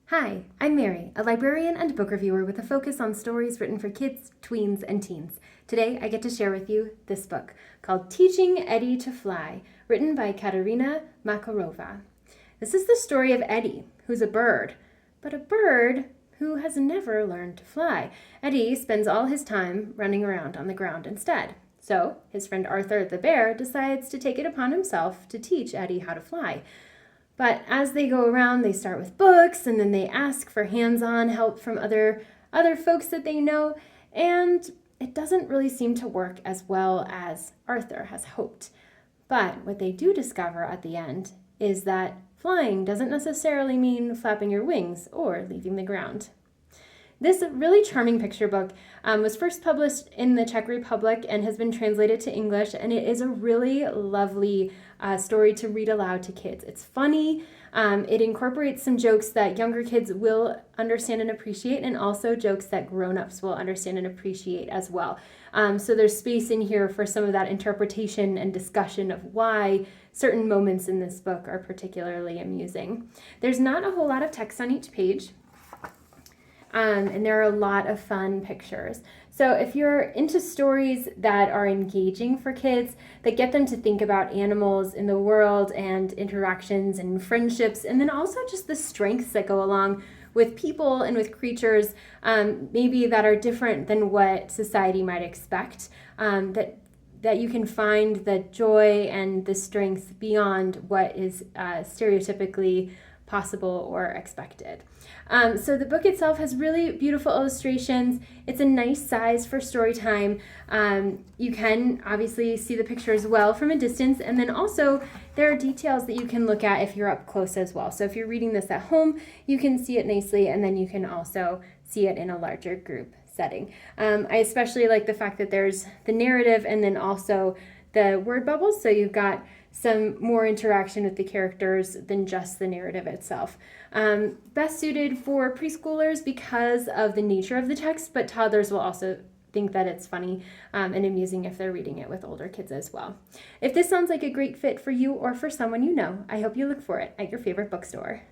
Hi, I'm Mary, a librarian and book reviewer with a focus on stories written for kids, tweens, and teens. Today, I get to share with you this book called Teaching Eddie to Fly, written by Katarina Makarova. This is the story of Eddie, who's a bird, but a bird who has never learned to fly. Eddie spends all his time running around on the ground instead. So, his friend Arthur the bear decides to take it upon himself to teach Eddie how to fly. But as they go around, they start with books, and then they ask for hands-on help from other folks that they know, and it doesn't really seem to work as well as Arthur has hoped. But what they do discover at the end is that flying doesn't necessarily mean flapping your wings or leaving the ground. This really charming picture book was first published in the Czech Republic and has been translated to English, and it is a really lovely story to read aloud to kids. It's funny, it incorporates some jokes that younger kids will understand and appreciate, and also jokes that grown-ups will understand and appreciate as well. So there's space in here for some of that interpretation and discussion of why certain moments in this book are particularly amusing. There's not a whole lot of text on each page. And there are a lot of fun pictures. So if you're into stories that are engaging for kids, that get them to think about animals in the world and interactions and friendships, and then also just the strengths that go along with people and with creatures, maybe that are different than what society might expect, that you can find the joy and the strength beyond what is stereotypically possible or expected. So the book itself has really beautiful illustrations. It's a nice size for story time. You can obviously see the pictures well from a distance, and then also there are details that you can look at if you're up close as well. So if you're reading this at home, you can see it nicely, and then you can also see it in a larger group setting. I especially like the fact that there's the narrative and then also the word bubbles, so you've got some more interaction with the characters than just the narrative itself. Best suited for preschoolers because of the nature of the text, but toddlers will also think that it's funny and amusing if they're reading it with older kids as well. If this sounds like a great fit for you or for someone you know, I hope you look for it at your favorite bookstore.